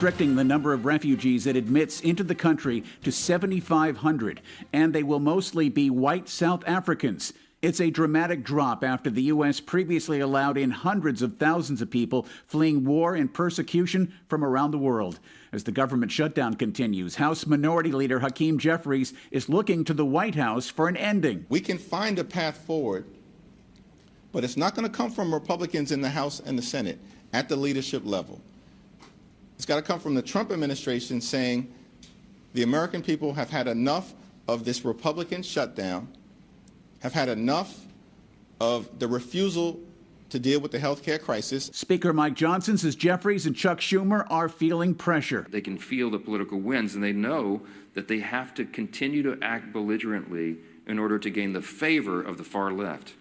restricting the number of refugees it admits into the country to 7,500, and they will mostly be white South Africans. It's a dramatic drop after the U.S. previously allowed in hundreds of thousands of people fleeing war and persecution from around the world. As the government shutdown continues, House Minority Leader Hakeem Jeffries is looking to the White House for an ending. We can find a path forward, but it's not going to come from Republicans in the House and the Senate at the leadership level. It's got to come from the Trump administration saying the American people have had enough of this Republican shutdown, have had enough of the refusal to deal with the health care crisis. Speaker Mike Johnson says Jeffries and Chuck Schumer are feeling pressure. They can feel the political winds, and they know that they have to continue to act belligerently in order to gain the favor of the far left.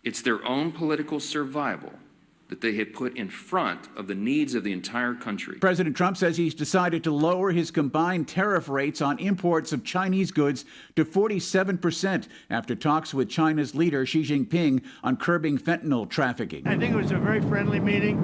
It's their own political survival that they had put in front of the needs of the entire country. President Trump says he's decided to lower his combined tariff rates on imports of Chinese goods to 47% after talks with China's leader Xi Jinping on curbing fentanyl trafficking. I think it was a very friendly meeting.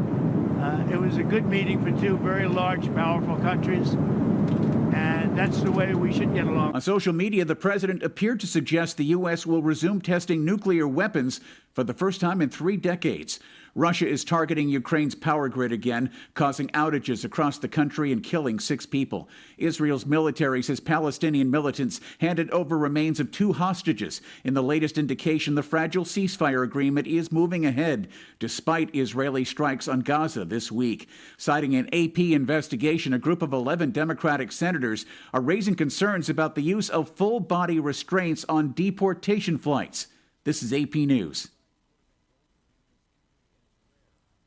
It was a good meeting for two very large, powerful countries. And that's the way we should get along. On social media, the president appeared to suggest the U.S. will resume testing nuclear weapons for the first time in 3 decades. Russia is targeting Ukraine's power grid again, causing outages across the country and killing 6 people. Israel's military says Palestinian militants handed over remains of 2 hostages. In the latest indication, the fragile ceasefire agreement is moving ahead, despite Israeli strikes on Gaza this week. Citing an AP investigation, a group of 11 Democratic senators are raising concerns about the use of full-body restraints on deportation flights. This is AP News.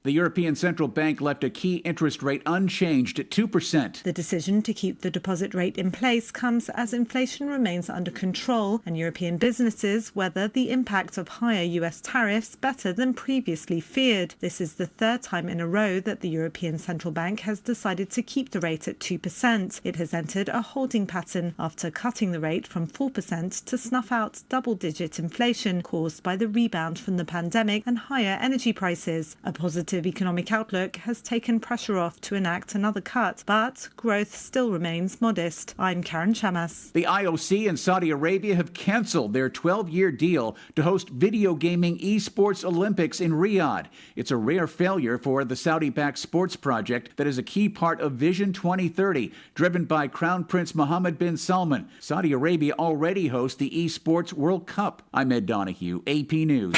The European Central Bank left a key interest rate unchanged at 2%. The decision to keep the deposit rate in place comes as inflation remains under control and European businesses weather the impact of higher US tariffs better than previously feared. This is the 3rd time in a row that the European Central Bank has decided to keep the rate at 2%. It has entered a holding pattern after cutting the rate from 4% to snuff out double-digit inflation caused by the rebound from the pandemic and higher energy prices. A positive economic outlook has taken pressure off to enact another cut, but growth still remains modest. I'm Karen Chamas. The IOC and Saudi Arabia have canceled their 12-year deal to host video gaming esports Olympics in Riyadh. It's a rare failure for the Saudi-backed sports project that is a key part of Vision 2030, driven by Crown Prince Mohammed bin Salman. Saudi Arabia already hosts the Esports World Cup. I'm Ed Donahue, AP News.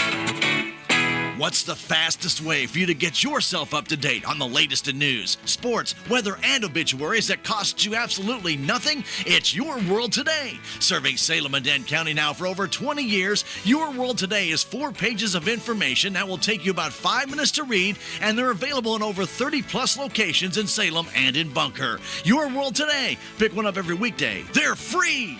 What's the fastest way for you to get yourself up to date on the latest in news, sports, weather, and obituaries that costs you absolutely nothing? It's Your World Today. Serving Salem and Dent County now for over 20 years, Your World Today is 4 pages of information that will take you about 5 minutes to read, and they're available in over 30-plus locations in Salem and in Bunker. Your World Today. Pick one up every weekday. They're free.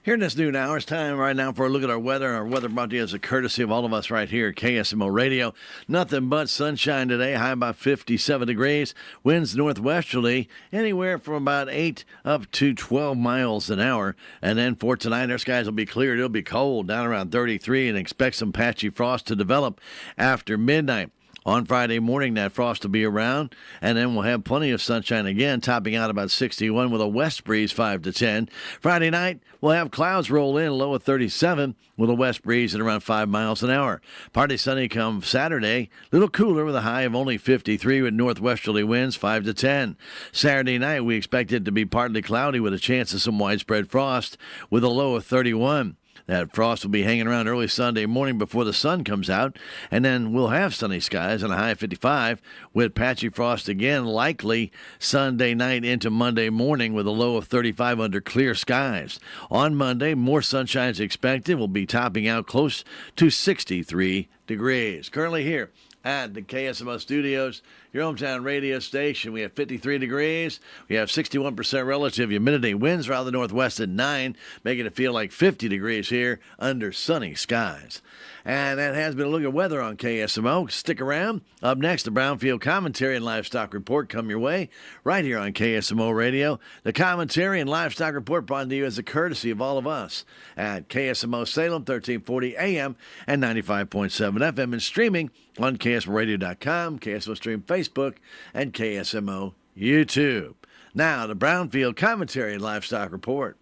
Here in this noon hour, it's time right now for a look at our weather. Our weather brought to you as a courtesy of all of us right here at KSMO Radio. Nothing but sunshine today, high about 57 degrees. Winds northwesterly, anywhere from about 8 up to 12 miles an hour. And then for tonight, our skies will be clear. It'll be cold, down around 33, and expect some patchy frost to develop after midnight. On Friday morning, that frost will be around, and then we'll have plenty of sunshine again, topping out about 61 with a west breeze 5 to 10. Friday night, we'll have clouds roll in, low of 37 with a west breeze at around 5 miles an hour. Partly sunny come Saturday, a little cooler with a high of only 53 with northwesterly winds 5 to 10. Saturday night, we expect it to be partly cloudy with a chance of some widespread frost with a low of 31. That frost will be hanging around early Sunday morning before the sun comes out, and then we'll have sunny skies and a high of 55 with patchy frost again, likely Sunday night into Monday morning with a low of 35 under clear skies. On Monday, more sunshine is expected. We'll be topping out close to 63 degrees. Currently here at the KSMO studios, your hometown radio station, we have 53 degrees. We have 61% relative humidity. Winds are out of the northwest at 9, making it feel like 50 degrees here under sunny skies. And that has been a look at weather on KSMO. Stick around. Up next, the Brownfield Commentary and Livestock Report come your way right here on KSMO Radio. The Commentary and Livestock Report brought to you as a courtesy of all of us at KSMO Salem, 1340 AM and 95.7 FM, and streaming on KSMORadio.com, KSMO Stream Facebook, and KSMO YouTube. Now, the Brownfield Commentary and Livestock Report.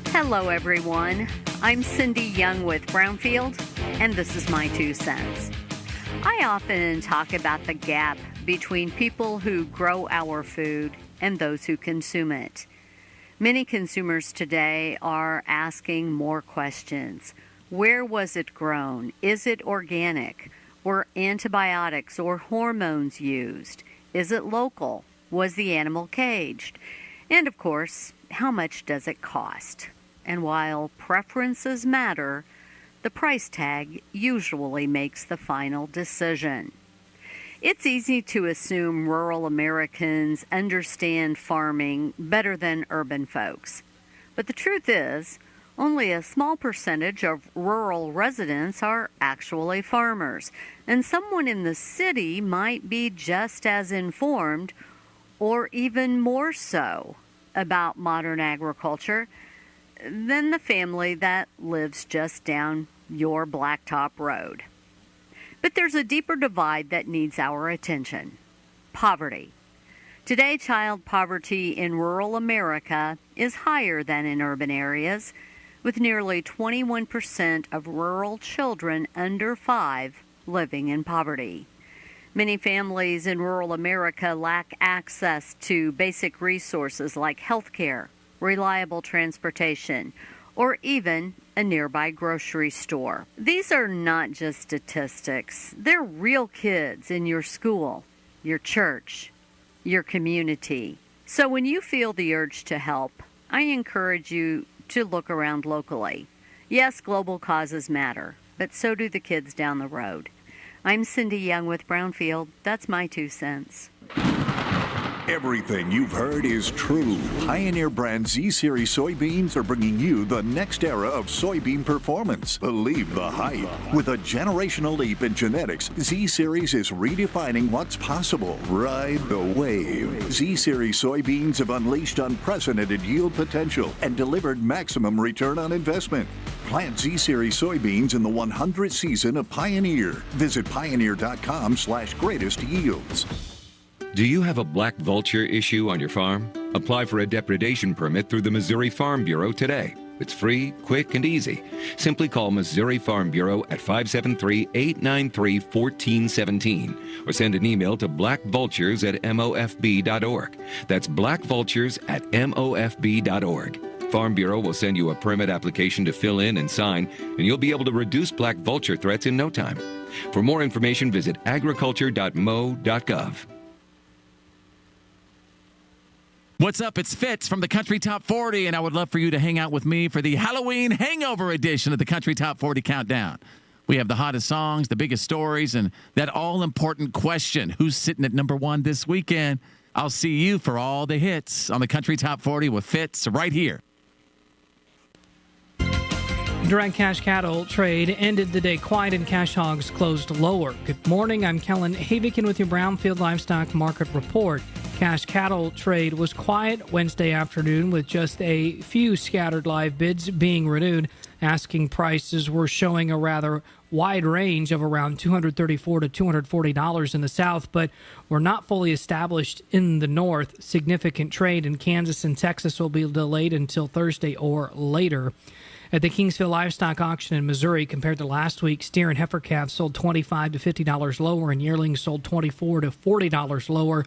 Hello, everyone. I'm Cindy Young with Brownfield, and this is my 2 cents. I often talk about the gap between people who grow our food and those who consume it. Many consumers today are asking more questions. Where was it grown? Is it organic? Were antibiotics or hormones used? Is it local? Was the animal caged? And of course, how much does it cost? And while preferences matter, the price tag usually makes the final decision. It's easy to assume rural Americans understand farming better than urban folks. But the truth is, only a small percentage of rural residents are actually farmers, and someone in the city might be just as informed, or even more so, about modern agriculture than the family that lives just down your blacktop road. But there's a deeper divide that needs our attention: poverty. Today, child poverty in rural America is higher than in urban areas, with nearly 21% of rural children under 5 living in poverty. Many families in rural America lack access to basic resources like health care, reliable transportation, or even a nearby grocery store. These are not just statistics. They're real kids in your school, your church, your community. So when you feel the urge to help, I encourage you to look around locally. Yes, global causes matter, but so do the kids down the road. I'm Cindy Young with Brownfield. That's my 2 cents. Everything you've heard is true. Pioneer brand Z-Series soybeans are bringing you the next era of soybean performance. Believe the hype. With a generational leap in genetics, Z-Series is redefining what's possible. Ride the wave. Z-Series soybeans have unleashed unprecedented yield potential and delivered maximum return on investment. Plant Z-Series soybeans in the 100th season of Pioneer. Visit pioneer.com/greatest yields. Do you have a black vulture issue on your farm? Apply for a depredation permit through the Missouri Farm Bureau today. It's free, quick, and easy. Simply call Missouri Farm Bureau at 573-893-1417 or send an email to blackvultures@mofb.org. That's blackvultures@mofb.org. Farm Bureau will send you a permit application to fill in and sign, and you'll be able to reduce black vulture threats in no time. For more information, visit agriculture.mo.gov. What's up? It's Fitz from the Country Top 40, and I would love for you to hang out with me for the Halloween hangover edition of the Country Top 40 Countdown. We have the hottest songs, the biggest stories, and that all-important question, who's sitting at number 1 this weekend? I'll see you for all the hits on the Country Top 40 with Fitz right here. Direct cash cattle trade ended the day quiet and cash hogs closed lower. Good morning. I'm Kellen Havikin with your Brownfield Livestock Market Report. Cash cattle trade was quiet Wednesday afternoon with just a few scattered live bids being renewed. Asking prices were showing a rather wide range of around $234 to $240 in the south, but were not fully established in the north. Significant trade in Kansas and Texas will be delayed until Thursday or later. At the Kingsville Livestock Auction in Missouri, compared to last week, steer and heifer calves sold $25 to $50 lower, and yearlings sold $24 to $40 lower.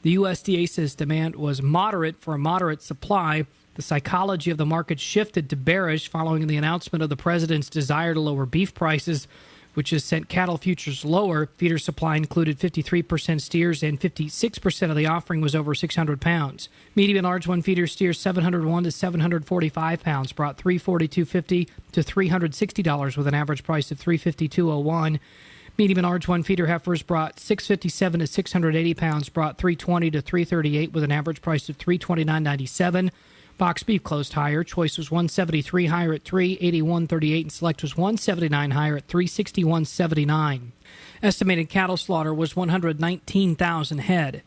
The USDA says demand was moderate for a moderate supply. The psychology of the market shifted to bearish following the announcement of the president's desire to lower beef prices, which has sent cattle futures lower. Feeder supply included 53% steers, and 56% of the offering was over 600 pounds. Medium and large one feeder steers 701 to 745 pounds brought $342.50 to $360 with an average price of $352.01. Medium and large one feeder heifers brought 657 to 680 pounds brought $320 to $338 with an average price of $329.97. Box beef closed higher. Choice was $173 higher at $381.38, and select was $179 higher at $361.79. Estimated cattle slaughter was 119,000 head.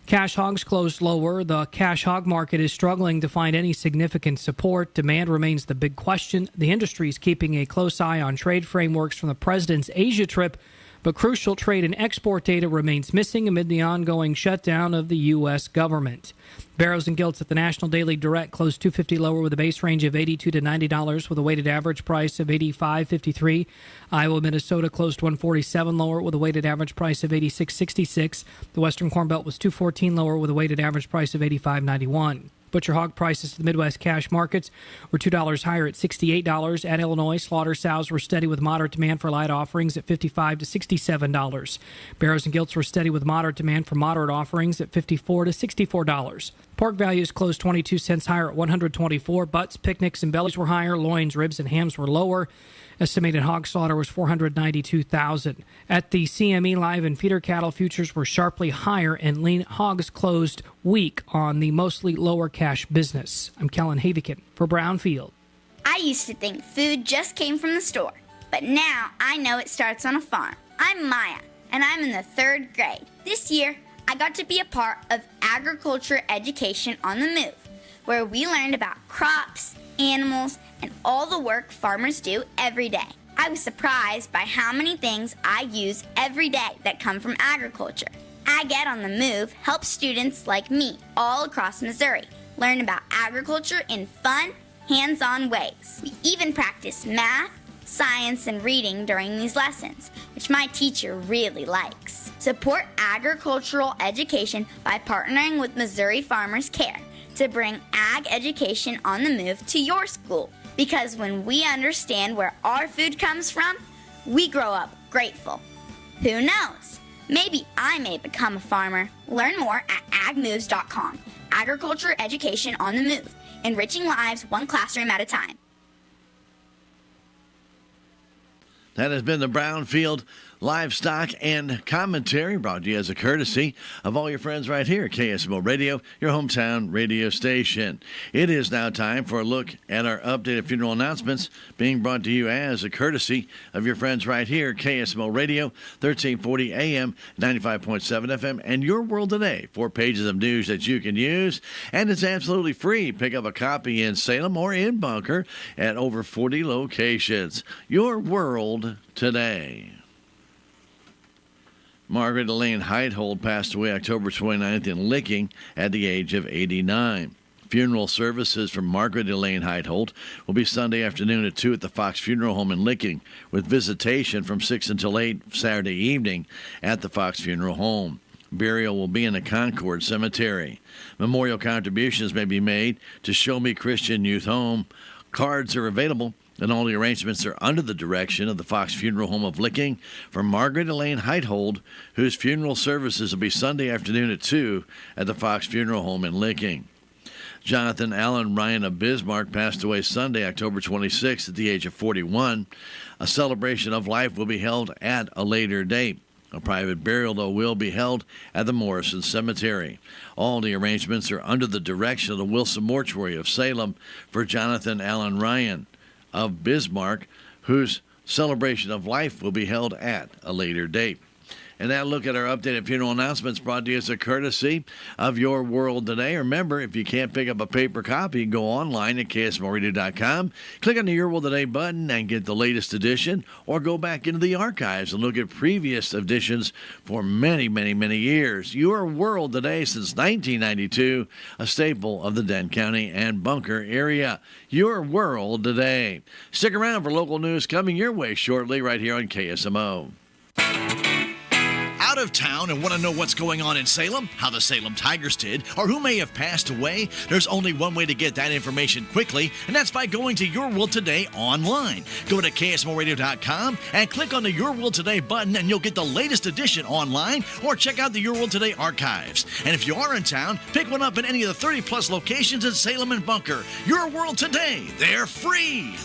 Cash hogs closed lower. The cash hog market is struggling to find any significant support. Demand remains the big question. The industry is keeping a close eye on trade frameworks from the president's Asia trip, but crucial trade and export data remains missing amid the ongoing shutdown of the U.S. government. Barrows and Gilts at the National Daily Direct closed $2.50 lower with a base range of $82 to $90 with a weighted average price of $85.53. Iowa, Minnesota closed $1.47 lower with a weighted average price of $86.66. The Western Corn Belt was $2.14 lower with a weighted average price of $85.91. Butcher hog prices to the Midwest cash markets were $2 higher at $68. At Illinois, slaughter sows were steady with moderate demand for light offerings at $55 to $67. Barrows and Gilts were steady with moderate demand for moderate offerings at $54 to $64. Pork values closed 22 cents higher at $124. Butts, picnics, and bellies were higher. Loins, ribs, and hams were lower. Estimated hog slaughter was 492,000. At the CME live and feeder cattle futures were sharply higher, and lean hogs closed weak on the mostly lower cash business. I'm Kellen Havikin for Brownfield. I used to think food just came from the store, but now I know it starts on a farm. I'm Maya, and I'm in the 3rd grade. This year, I got to be a part of Agriculture Education on the Move, where we learned about crops, animals, and all the work farmers do every day. I was surprised by how many things I use every day that come from agriculture. Ag Ed on the Move helps students like me all across Missouri learn about agriculture in fun, hands-on ways. We even practice math, science, and reading during these lessons, which my teacher really likes. Support agricultural education by partnering with Missouri Farmers Care to bring ag education on the move to your school. Because when we understand where our food comes from, we grow up grateful. Who knows? Maybe I may become a farmer. Learn more at agmoves.com. Agriculture education on the move, enriching lives one classroom at a time. That has been the Brownfield Livestock and Commentary, brought to you as a courtesy of all your friends right here at KSMO Radio, your hometown radio station. It is now time for a look at our updated funeral announcements, being brought to you as a courtesy of your friends right here at KSMO Radio, 1340 AM, 95.7 FM, and Your World Today. 4 pages of news that you can use, and it's absolutely free. Pick up a copy in Salem or in Bunker at over 40 locations. Your World Today. Margaret Elaine Heithold passed away October 29th in Licking at the age of 89. Funeral services for Margaret Elaine Heithold will be Sunday afternoon at 2 at the Fox Funeral Home in Licking, with visitation from 6 until 8 Saturday evening at the Fox Funeral Home. Burial will be in the Concord Cemetery. Memorial contributions may be made to Show Me Christian Youth Home. Cards are available, and all the arrangements are under the direction of the Fox Funeral Home of Licking for Margaret Elaine Heithold, whose funeral services will be Sunday afternoon at 2 at the Fox Funeral Home in Licking. Jonathan Allen Ryan of Bismarck passed away Sunday, October 26th at the age of 41. A celebration of life will be held at a later date. A private burial, though, will be held at the Morrison Cemetery. All the arrangements are under the direction of the Wilson Mortuary of Salem for Jonathan Allen Ryan of Bismarck, whose celebration of life will be held at a later date. And that look at our updated funeral announcements brought to you as a courtesy of Your World Today. Remember, if you can't pick up a paper copy, go online at KSMORadio.com, click on the Your World Today button and get the latest edition, or go back into the archives and look at previous editions for many, many, many years. Your World Today since 1992, a staple of the Dent County and Bunker area. Your World Today. Stick around for local news coming your way shortly right here on KSMO. Out of town and want to know what's going on in Salem, how the Salem Tigers did, or who may have passed away? There's only one way to get that information quickly, and that's by going to Your World Today online. Go to KSMORadio.com and click on the Your World Today button, and you'll get the latest edition online, or check out the Your World Today archives. And if you are in town, pick one up in any of the 30-plus locations in Salem and Bunker. Your World Today, they're free.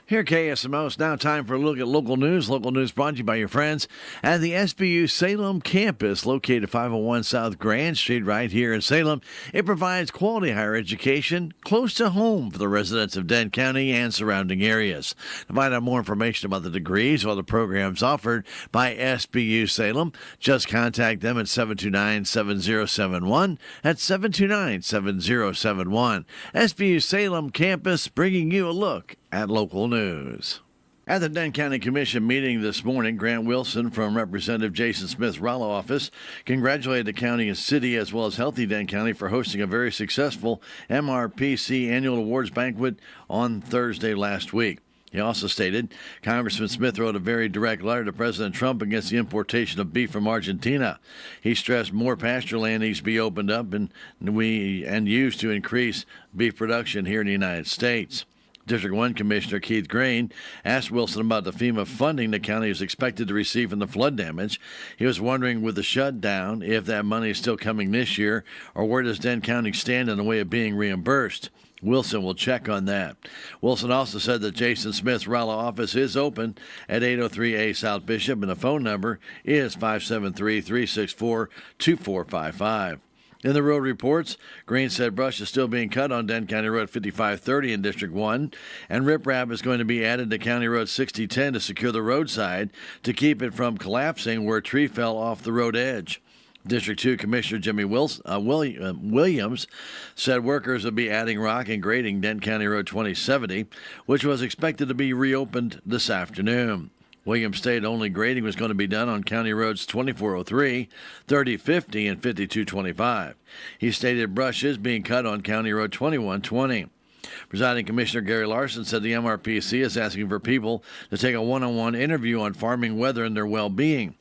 Here at KSMO, it's now time for a look at local news. Local news brought to you by your friends at the SBU Salem campus, located 501 South Grand Street right here in Salem. It provides quality higher education close to home for the residents of Dent County and surrounding areas. To find out more information about the degrees or the programs offered by SBU Salem, just contact them at 729-7071. That's 729-7071. SBU Salem campus, bringing you a look at local news. At the Dent County Commission meeting this morning, Grant Wilson from Representative Jason Smith's Rollo office congratulated the county and city as well as Healthy Dent County for hosting a very successful MRPC annual awards banquet on Thursday last week. He also stated Congressman Smith wrote a very direct letter to President Trump against the importation of beef from Argentina. He stressed more pasture land needs to be opened up and used to increase beef production here in the United States. District 1 Commissioner Keith Grain asked Wilson about the FEMA funding the county is expected to receive from the flood damage. He was wondering, with the shutdown, if that money is still coming this year, or where does Dent County stand in the way of being reimbursed. Wilson will check on that. Wilson also said that Jason Smith's Rollo office is open at 803A South Bishop, and the phone number is 573-364-2455. In the road reports, Green said brush is still being cut on Dent County Road 5530 in District 1, and riprap is going to be added to County Road 6010 to secure the roadside to keep it from collapsing where a tree fell off the road edge. District 2 Commissioner Jimmy Williams said workers will be adding rock and grading Dent County Road 2070, which was expected to be reopened this afternoon. Williams stated only grading was going to be done on County Roads 2403, 3050, and 5225. He stated brush is being cut on County Road 2120. Presiding Commissioner Gary Larson said the MRPC is asking for people to take a one-on-one interview on farming weather and their well-being.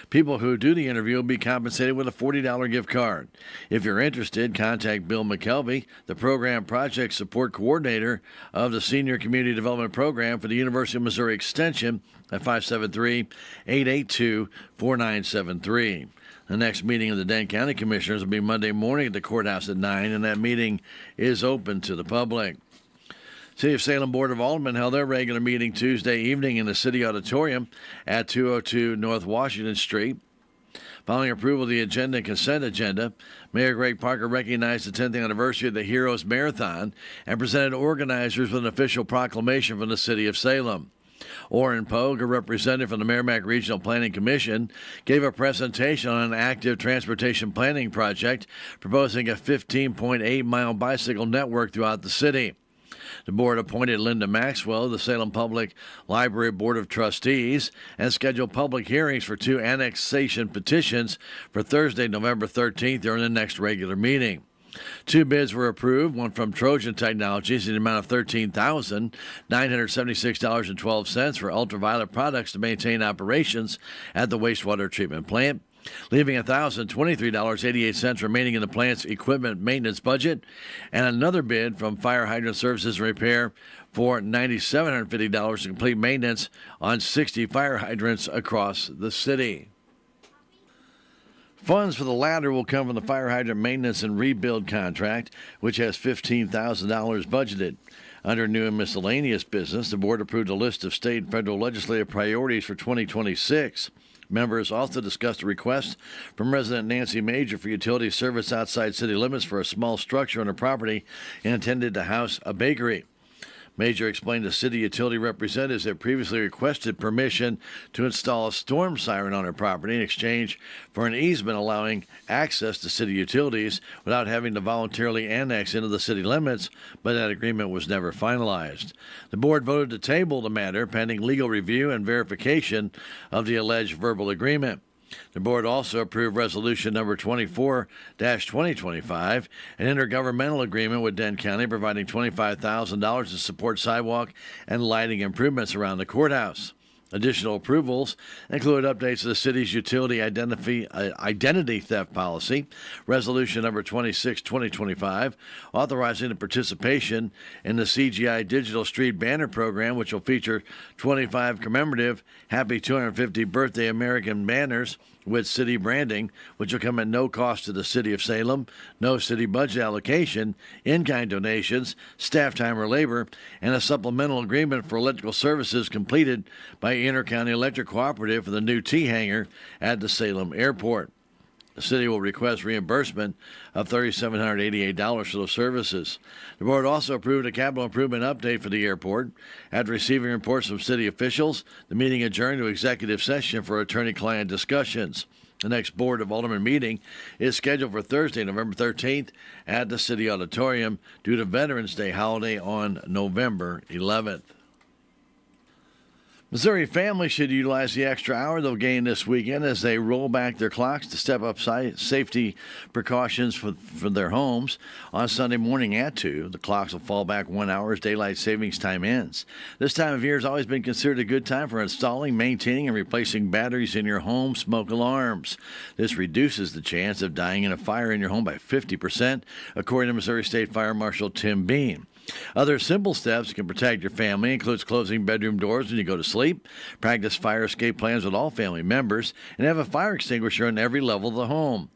People who do the interview will be compensated with a $40 gift card. If you're interested, contact Bill McKelvey, the Program Project Support Coordinator of the Senior Community Development Program for the University of Missouri Extension at 573-882-4973. The next meeting of the Dent County Commissioners will be Monday morning at the courthouse at 9, and that meeting is open to the public. City of Salem Board of Aldermen held their regular meeting Tuesday evening in the City Auditorium at 202 North Washington Street. Following approval of the agenda and consent agenda, Mayor Greg Parker recognized the 10th anniversary of the Heroes Marathon and presented organizers with an official proclamation from the City of Salem. Orrin Pogue, a representative from the Merrimack Regional Planning Commission, gave a presentation on an active transportation planning project proposing a 15.8-mile bicycle network throughout the city. The board appointed Linda Maxwell, the Salem Public Library Board of Trustees, and scheduled public hearings for 2 annexation petitions for Thursday, November 13th during the next regular meeting. 2 bids were approved, one from Trojan Technologies in the amount of $13,976.12 for ultraviolet products to maintain operations at the wastewater treatment plant, leaving $1,023.88 remaining in the plant's equipment maintenance budget, and another bid from Fire Hydrant Services and Repair for $9,750 to complete maintenance on 60 fire hydrants across the city. Funds for the latter will come from the fire hydrant maintenance and rebuild contract, which has $15,000 budgeted. Under new and miscellaneous business, the board approved a list of state and federal legislative priorities for 2026. Members also discussed a request from resident Nancy Major for utility service outside city limits for a small structure on her property intended to house a bakery. Major explained to city utility representatives that previously requested permission to install a storm siren on her property in exchange for an easement allowing access to city utilities without having to voluntarily annex into the city limits, but that agreement was never finalized. The board voted to table the matter pending legal review and verification of the alleged verbal agreement. The board also approved Resolution Number 24-2025, an intergovernmental agreement with Dent County providing $25,000 to support sidewalk and lighting improvements around the courthouse. Additional approvals include updates to the city's utility identity theft policy, Resolution Number 26-2025, authorizing the participation in the CGI Digital Street Banner Program, which will feature 25 commemorative Happy 250 Birthday American banners with city branding, which will come at no cost to the city of Salem, no city budget allocation, in-kind donations, staff time or labor, and a supplemental agreement for electrical services completed by Intercounty Electric Cooperative for the new T-hangar at the Salem Airport. The city will request reimbursement of $3,788 for those services. The board also approved a capital improvement update for the airport. After receiving reports from city officials, the meeting adjourned to executive session for attorney-client discussions. The next Board of Aldermen meeting is scheduled for Thursday, November 13th at the City Auditorium due to Veterans Day holiday on November 11th. Missouri families should utilize the extra hour they'll gain this weekend as they roll back their clocks to step up safety precautions for their homes. On Sunday morning at 2, the clocks will fall back 1 hour as daylight savings time ends. This time of year has always been considered a good time for installing, maintaining, and replacing batteries in your home smoke alarms. This reduces the chance of dying in a fire in your home by 50%, according to Missouri State Fire Marshal Tim Bean. Other simple steps that can protect your family includes closing bedroom doors when you go to sleep, practice fire escape plans with all family members, and have a fire extinguisher on every level of the home.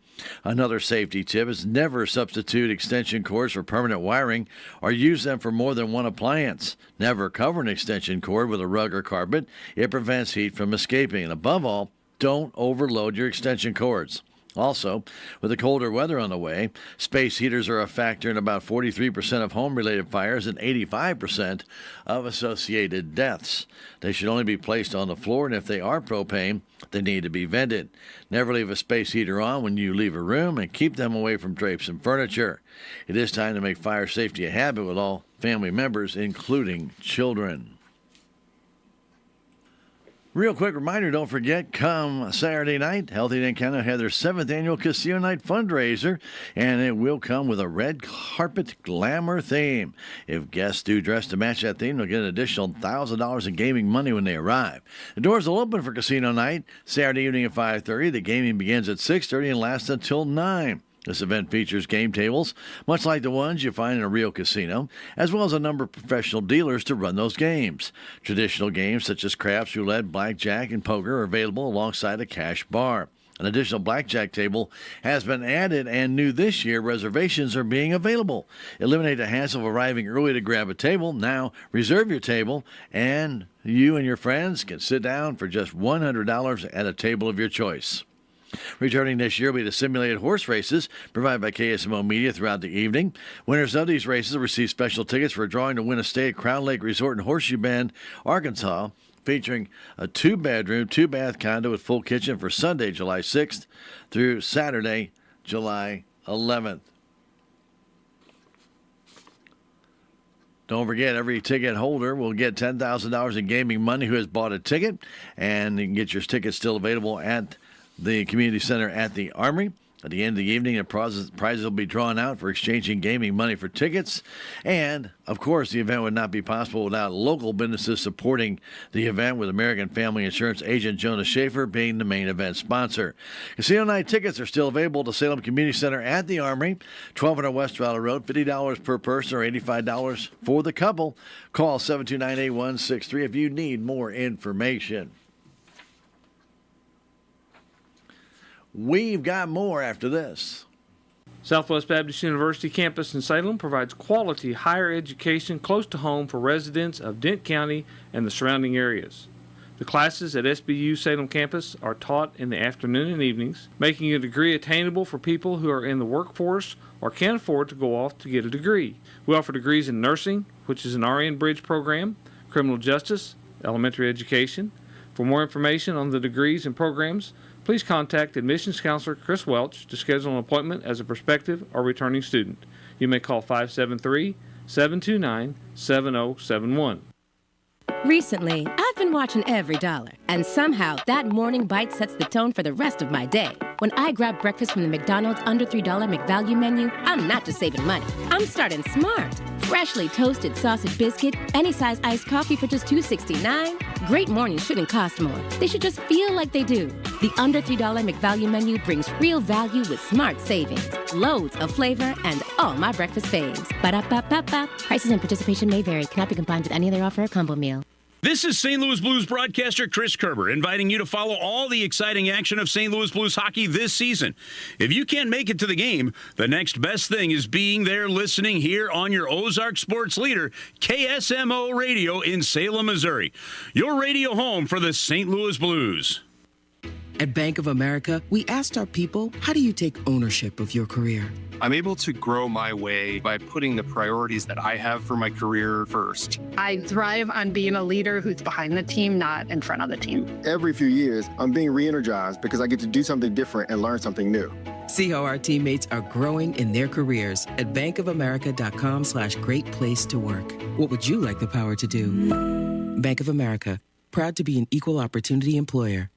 Another safety tip is never substitute extension cords for permanent wiring or use them for more than one appliance. Never cover an extension cord with a rug or carpet. It prevents heat from escaping. And above all, don't overload your extension cords. Also, with the colder weather on the way, space heaters are a factor in about 43% of home-related fires and 85% of associated deaths. They should only be placed on the floor, and if they are propane, they need to be vented. Never leave a space heater on when you leave a room, and keep them away from drapes and furniture. It is time to make fire safety a habit with all family members, including children. Real quick reminder, don't forget, come Saturday night, Healthy Encounter had their 7th annual Casino Night fundraiser, and it will come with a red carpet glamour theme. If guests do dress to match that theme, they'll get an additional $1,000 in gaming money when they arrive. The doors will open for Casino Night Saturday evening at 5:30. The gaming begins at 6:30 and lasts until 9. This event features game tables, much like the ones you find in a real casino, as well as a number of professional dealers to run those games. Traditional games such as craps, roulette, blackjack, and poker are available alongside a cash bar. An additional blackjack table has been added, and new this year, reservations are being available. Eliminate the hassle of arriving early to grab a table. Now, reserve your table, and you and your friends can sit down for just $100 at a table of your choice. Returning this year will be the simulated horse races provided by KSMO Media throughout the evening. Winners of these races will receive special tickets for a drawing to win a stay at Crown Lake Resort and Horseshoe Bend, Arkansas, featuring a 2-bedroom, 2-bath condo with full kitchen for Sunday, July 6th through Saturday, July 11th. Don't forget, every ticket holder will get $10,000 in gaming money who has bought a ticket, and you can get your tickets still available at the community center at the Armory. At the end of the evening, the prizes will be drawn out for exchanging gaming money for tickets. And, of course, the event would not be possible without local businesses supporting the event, with American Family Insurance agent Jonas Schaefer being the main event sponsor. Casino Night tickets are still available at the Salem Community Center at the Armory, 1200 West Valley Road, $50 per person or $85 for the couple. Call 729-8163 if you need more information. We've got more after this. Southwest Baptist University campus in Salem provides quality higher education close to home for residents of Dent County and the surrounding areas. The classes at SBU Salem campus are taught in the afternoon and evenings, making a degree attainable for people who are in the workforce or can't afford to go off to get a degree. We offer degrees in nursing, which is an RN Bridge program, criminal justice, elementary education. For more information on the degrees and programs, please contact admissions counselor Chris Welch to schedule an appointment as a prospective or returning student. You may call 573-729-7071. Recently, I've been watching every dollar, and somehow that morning bite sets the tone for the rest of my day. When I grab breakfast from the McDonald's under $3 McValue menu, I'm not just saving money. I'm starting smart. Freshly toasted sausage biscuit, any size iced coffee for just $2.69. Great mornings shouldn't cost more. They should just feel like they do. The under $3 McValue menu brings real value with smart savings, loads of flavor, and all my breakfast faves. Ba-da-ba-ba-ba. Prices and participation may vary. Cannot be combined with any other offer or combo meal. This is St. Louis Blues broadcaster Chris Kerber inviting you to follow all the exciting action of St. Louis Blues hockey this season. If you can't make it to the game, the next best thing is being there listening here on your Ozark sports leader, KSMO Radio in Salem, Missouri. Your radio home for the St. Louis Blues. At Bank of America, we asked our people, how do you take ownership of your career? I'm able to grow my way by putting the priorities that I have for my career first. I thrive on being a leader who's behind the team, not in front of the team. Every few years, I'm being re-energized because I get to do something different and learn something new. See how our teammates are growing in their careers at bankofamerica.com/great place to work. What would you like the power to do? Bank of America, proud to be an equal opportunity employer.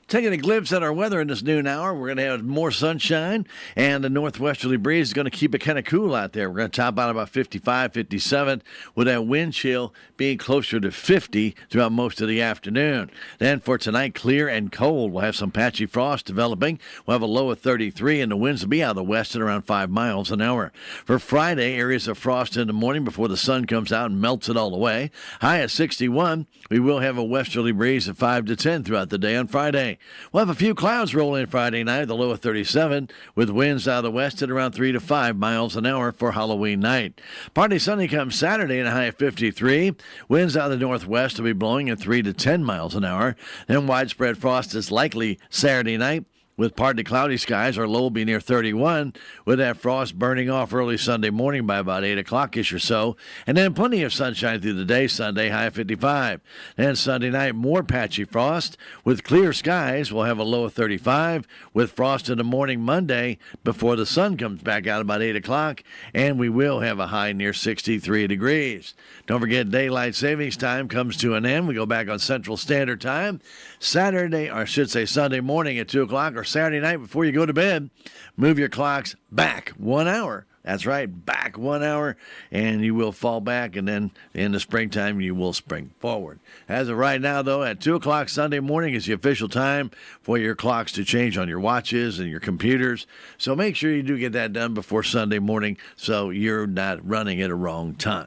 Taking a glimpse at our weather in this noon hour, we're going to have more sunshine, and the northwesterly breeze is going to keep it kind of cool out there. We're going to top out about 55, 57, with that wind chill being closer to 50 throughout most of the afternoon. Then for tonight, clear and cold. We'll have some patchy frost developing. We'll have a low of 33, and the winds will be out of the west at around 5 miles an hour. For Friday, areas of frost in the morning before the sun comes out and melts it all away. High at 61. We will have a westerly breeze of 5 to 10 throughout the day on Friday. We'll have a few clouds roll in Friday night, the low of 37, with winds out of the west at around 3 to 5 miles an hour for Halloween night. Party Sunday comes Saturday and a high of 53. Winds out of the northwest will be blowing at 3 to 10 miles an hour. Then widespread frost is likely Saturday night, with partly cloudy skies. Our low will be near 31, with that frost burning off early Sunday morning by about 8 o'clock-ish or so. And then plenty of sunshine through the day Sunday, high of 55. Then Sunday night, more patchy frost. With clear skies, we'll have a low of 35, with frost in the morning Monday before the sun comes back out about 8 o'clock. And we will have a high near 63 degrees. Don't forget, daylight savings time comes to an end. We go back on Central Standard Time. Saturday, or I should say Sunday morning at 2 o'clock, or Saturday night before you go to bed, move your clocks back 1 hour. That's right, back 1 hour, and you will fall back, and then in the springtime, you will spring forward. As of right now, though, at 2 o'clock Sunday morning is the official time for your clocks to change on your watches and your computers. So make sure you do get that done before Sunday morning so you're not running at a wrong time.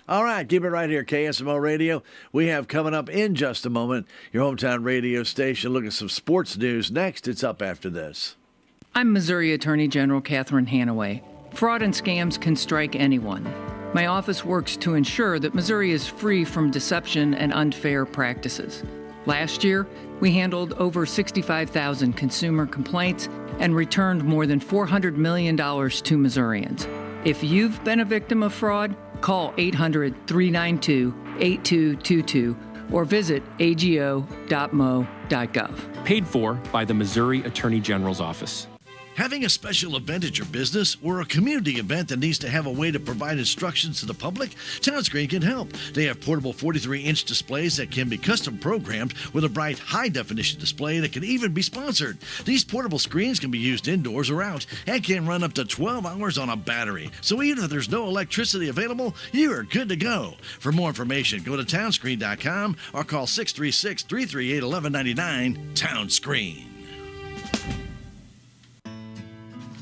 All right, keep it right here, KSMO Radio. We have coming up in just a moment your hometown radio station. Look at some sports news next. It's up after this. I'm Missouri Attorney General Catherine Hanaway. Fraud and scams can strike anyone. My office works to ensure that Missouri is free from deception and unfair practices. Last year, we handled over 65,000 consumer complaints and returned more than $400 million to Missourians. If you've been a victim of fraud, call 800-392-8222 or visit ago.mo.gov. Paid for by the Missouri Attorney General's Office. Having a special event at your business or a community event that needs to have a way to provide instructions to the public? Townscreen can help. They have portable 43-inch displays that can be custom programmed with a bright, high-definition display that can even be sponsored. These portable screens can be used indoors or out and can run up to 12 hours on a battery. So even if there's no electricity available, you are good to go. For more information, go to townscreen.com or call 636-338-1199. Townscreen.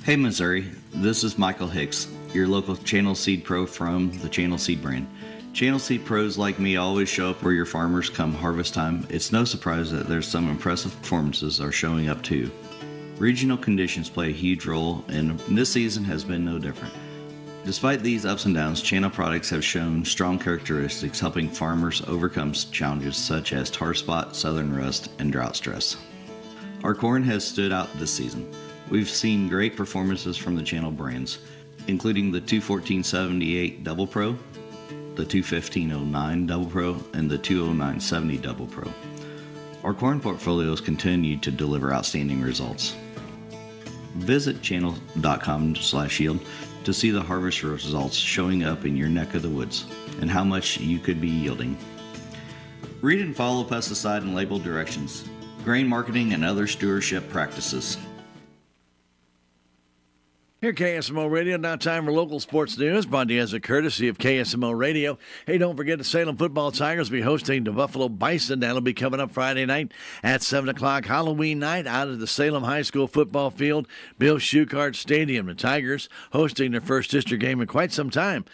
Hey Missouri, this is Michael Hicks, your local Channel Seed Pro from the Channel Seed brand. Channel Seed Pros like me always show up where your farmers come harvest time. It's no surprise that there's some impressive performances are showing up too. Regional conditions play a huge role, and this season has been no different. Despite these ups and downs, Channel products have shown strong characteristics helping farmers overcome challenges such as tar spot, southern rust, and drought stress. Our corn has stood out this season. We've seen great performances from the Channel brands, including the 214-78 Double Pro, the 215-09 Double Pro, and the 209-70 Double Pro. Our corn portfolios continue to deliver outstanding results. Visit channel.com/yield to see the harvest results showing up in your neck of the woods and how much you could be yielding. Read and follow pesticide and label directions, grain marketing, and other stewardship practices. Here, KSMO Radio. Now time for local sports news. Brought to you as a courtesy of KSMO Radio. Hey, don't forget the Salem Football Tigers will be hosting the Buffalo Bison. That'll be coming up Friday night at 7 o'clock. Halloween night out of the Salem High School football field, Bill Schuchart Stadium. The Tigers hosting their first district game in quite some time.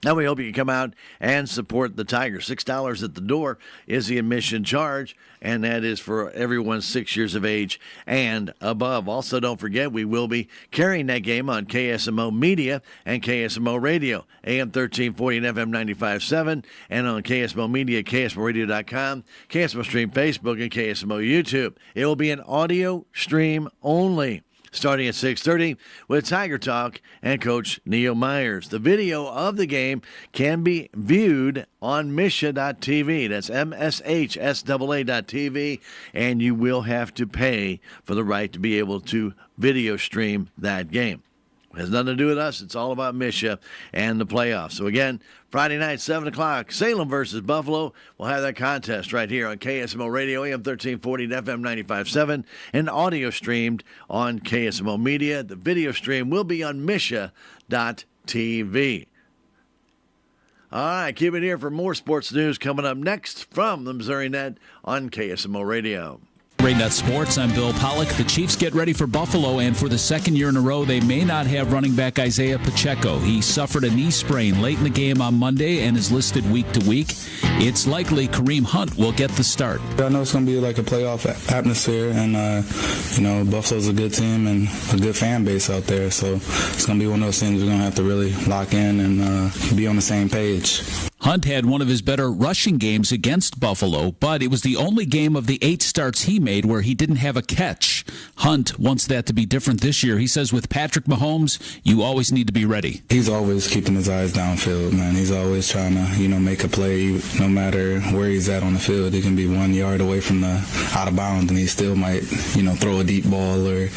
Now we hope you can come out and support the Tigers. $6 at the door is the admission charge, and that is for everyone 6 years of age and above. Also, don't forget, we will be carrying that game on KSMO Media and KSMO Radio, AM 1340 and FM 95.7, and on KSMO Media, KSMORadio.com, KSMO Stream Facebook, and KSMO YouTube. It will be an audio stream only, starting at 6:30 with Tiger Talk and Coach Neil Myers. The video of the game can be viewed on Misha.tv. That's MSHSAA.tv, and you will have to pay for the right to be able to video stream that game. It has nothing to do with us. It's all about Misha and the playoffs. So again, Friday night, 7 o'clock, Salem versus Buffalo. We'll have that contest right here on KSMO Radio, AM 1340 and FM 95.7, and audio streamed on KSMO Media. The video stream will be on Misha.tv. All right, keep it here for more sports news coming up next from the Missouri Net on KSMO Radio. Net Sports, I'm Bill Pollock. The Chiefs get ready for Buffalo, and for the second year in a row, they may not have running back Isaiah Pacheco. He suffered a knee sprain late in the game on Monday and is listed week to week. It's likely Kareem Hunt will get the start. I know it's going to be like a playoff atmosphere, and Buffalo's a good team and a good fan base out there, so it's going to be one of those things we're going to have to really lock in and be on the same page. Hunt had one of his better rushing games against Buffalo, but it was the only game of the 8 starts he made where he didn't have a catch. Hunt wants that to be different this year. He says with Patrick Mahomes, you always need to be ready. He's always keeping his eyes downfield, man. He's always trying to, make a play no matter where he's at on the field. He can be 1 yard away from the out of bounds, and he still might, throw a deep ball or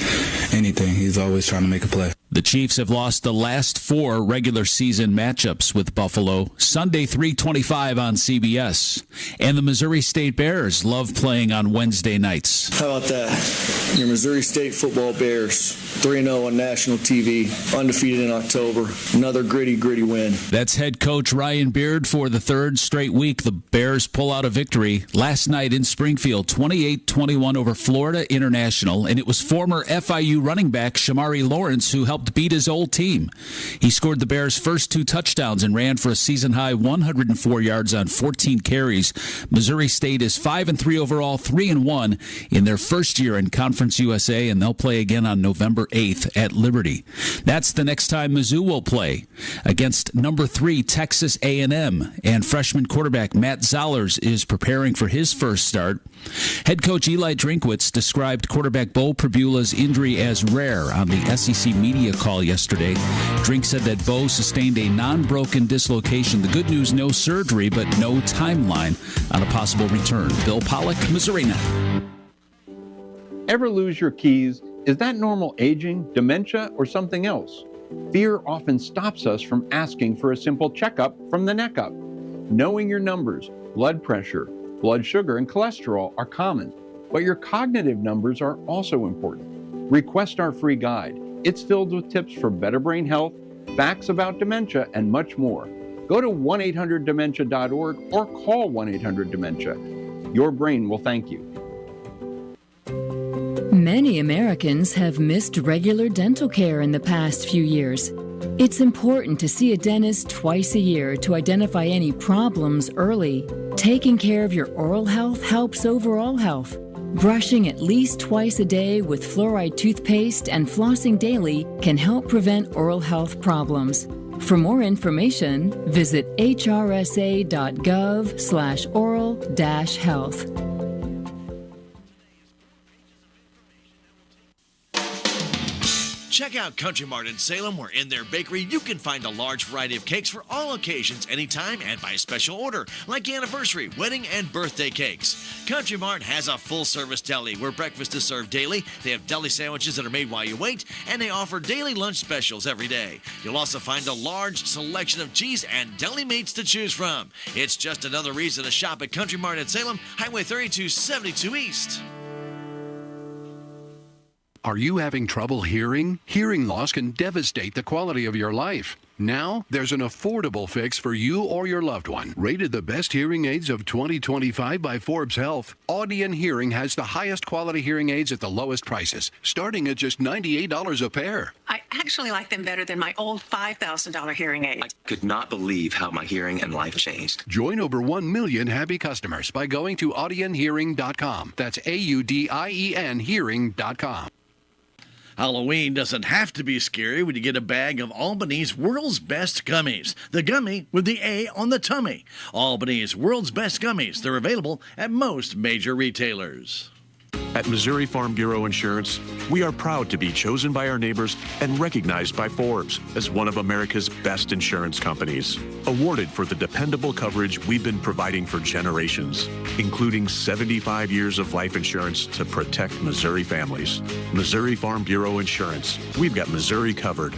anything. He's always trying to make a play. The Chiefs have lost the last 4 regular season matchups with Buffalo. Sunday, 3:25 on CBS. And the Missouri State Bears love playing on Wednesday nights. How about that? Your Missouri State football Bears, 3-0 on national TV, undefeated in October. Another gritty win. That's head coach Ryan Beard for the 3rd straight week. The Bears pull out a victory last night in Springfield, 28-21 over Florida International. And it was former FIU running back Shamari Lawrence who helped beat his old team. He scored the Bears' first 2 touchdowns and ran for a season-high 104 yards on 14 carries. Missouri State is 5-3 overall, 3-1 in their first year in Conference USA, and they'll play again on November 8th at Liberty. That's the next time Mizzou will play, against number 3 Texas A&M, and freshman quarterback Matt Zollers is preparing for his first start. Head coach Eli Drinkwitz described quarterback Bo Pribula's injury as rare on the SEC media call yesterday. Drink said that Bo sustained a non-broken dislocation. The good news, no surgery, but no timeline on a possible return. Bill Pollock, Missouri Net. Ever lose your keys? Is that normal aging, dementia, or something else? Fear often stops us from asking for a simple checkup from the neck up. Knowing your numbers, blood pressure, blood sugar, and cholesterol are common, but your cognitive numbers are also important. Request our free guide. It's filled with tips for better brain health, facts about dementia, and much more. Go to 1-800-DEMENTIA.org or call 1-800-DEMENTIA. Your brain will thank you. Many Americans have missed regular dental care in the past few years. It's important to see a dentist twice a year to identify any problems early. Taking care of your oral health helps overall health. Brushing at least twice a day with fluoride toothpaste and flossing daily can help prevent oral health problems. For more information, visit hrsa.gov/oral-health. Check out Country Mart in Salem, where in their bakery you can find a large variety of cakes for all occasions, anytime, and by special order, like anniversary, wedding, and birthday cakes. Country Mart has a full-service deli where breakfast is served daily. They have deli sandwiches that are made while you wait, and they offer daily lunch specials every day. You'll also find a large selection of cheese and deli meats to choose from. It's just another reason to shop at Country Mart in Salem, Highway 3272 East. Are you having trouble hearing? Hearing loss can devastate the quality of your life. Now, there's an affordable fix for you or your loved one. Rated the best hearing aids of 2025 by Forbes Health, Audion Hearing has the highest quality hearing aids at the lowest prices, starting at just $98 a pair. I actually like them better than my old $5,000 hearing aid. I could not believe how my hearing and life changed. Join over 1 million happy customers by going to audionhearing.com. That's AUDIEN hearing.com. Halloween doesn't have to be scary when you get a bag of Albany's World's Best Gummies. The gummy with the A on the tummy. Albany's World's Best Gummies. They're available at most major retailers. At Missouri Farm Bureau Insurance, we are proud to be chosen by our neighbors and recognized by Forbes as one of America's best insurance companies. Awarded for the dependable coverage we've been providing for generations, including 75 years of life insurance to protect Missouri families. Missouri Farm Bureau Insurance. We've got Missouri covered.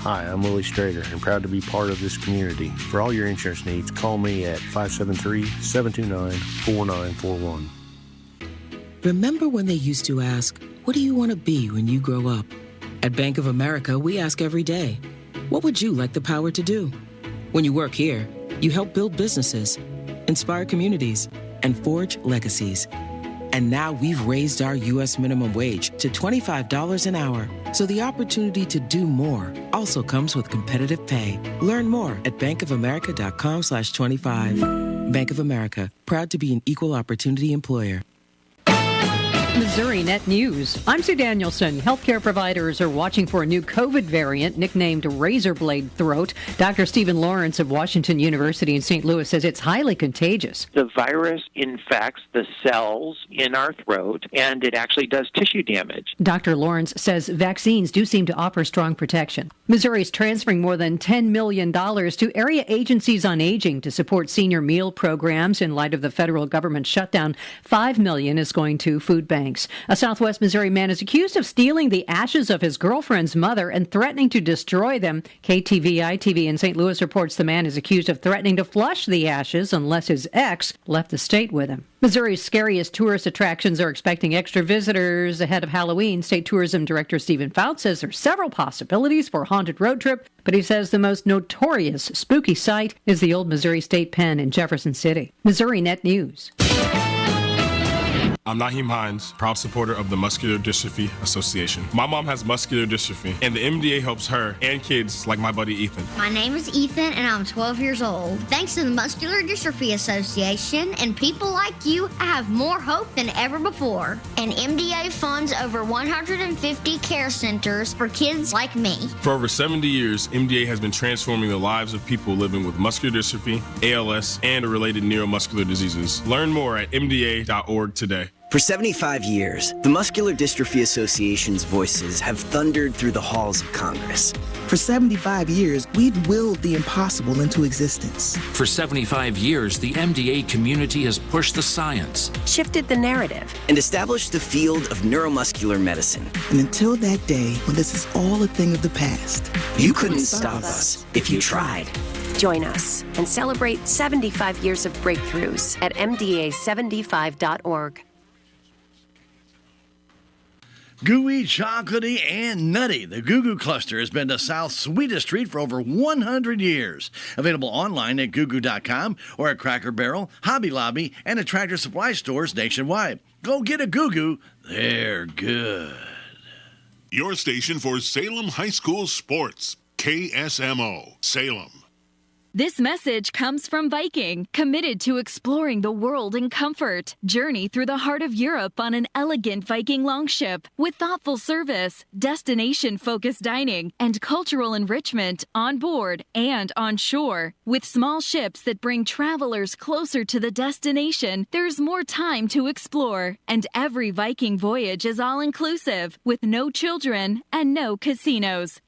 Hi, I'm Willie Strader and proud to be part of this community. For all your insurance needs, call me at 573-729-4941. Remember when they used to ask, what do you want to be when you grow up? At Bank of America, we ask every day, what would you like the power to do? When you work here, you help build businesses, inspire communities, and forge legacies. And now we've raised our U.S. minimum wage to $25 an hour. So the opportunity to do more also comes with competitive pay. Learn more at bankofamerica.com/25. Bank of America, proud to be an equal opportunity employer. Missouri Net News. I'm Sue Danielson. Healthcare providers are watching for a new COVID variant nicknamed razor blade throat. Dr. Stephen Lawrence of Washington University in St. Louis says it's highly contagious. The virus infects the cells in our throat, and it actually does tissue damage. Dr. Lawrence says vaccines do seem to offer strong protection. Missouri is transferring more than $10 million to area agencies on aging to support senior meal programs in light of the federal government shutdown. $5 million is going to food banks. A Southwest Missouri man is accused of stealing the ashes of his girlfriend's mother and threatening to destroy them. KTVI-TV in St. Louis reports the man is accused of threatening to flush the ashes unless his ex left the state with him. Missouri's scariest tourist attractions are expecting extra visitors ahead of Halloween. State Tourism Director Stephen Fouts says there are several possibilities for a haunted road trip, but he says the most notorious spooky site is the old Missouri State Pen in Jefferson City. Missouri Net News. I'm Naheem Hines, proud supporter of the Muscular Dystrophy Association. My mom has muscular dystrophy, and the MDA helps her and kids like my buddy Ethan. My name is Ethan, and I'm 12 years old. Thanks to the Muscular Dystrophy Association and people like you, I have more hope than ever before. And MDA funds over 150 care centers for kids like me. For over 70 years, MDA has been transforming the lives of people living with muscular dystrophy, ALS, and related neuromuscular diseases. Learn more at MDA.org today. For 75 years, the Muscular Dystrophy Association's voices have thundered through the halls of Congress. For 75 years, we've willed the impossible into existence. For 75 years, the MDA community has pushed the science, shifted the narrative, and established the field of neuromuscular medicine. And until that day when this is all a thing of the past, you couldn't stop us if you tried. Join us and celebrate 75 years of breakthroughs at MDA75.org. Gooey, chocolatey, and nutty. The Goo Goo Cluster has been the South's sweetest treat for over 100 years. Available online at googoo.com or at Cracker Barrel, Hobby Lobby, and at Tractor Supply stores nationwide. Go get a Goo Goo. They're good. Your station for Salem High School sports. KSMO, Salem. This message comes from Viking, committed to exploring the world in comfort. Journey through the heart of Europe on an elegant Viking longship with thoughtful service, destination-focused dining, and cultural enrichment on board and on shore. With small ships that bring travelers closer to the destination, there's more time to explore. And every Viking voyage is all-inclusive, with no children and no casinos.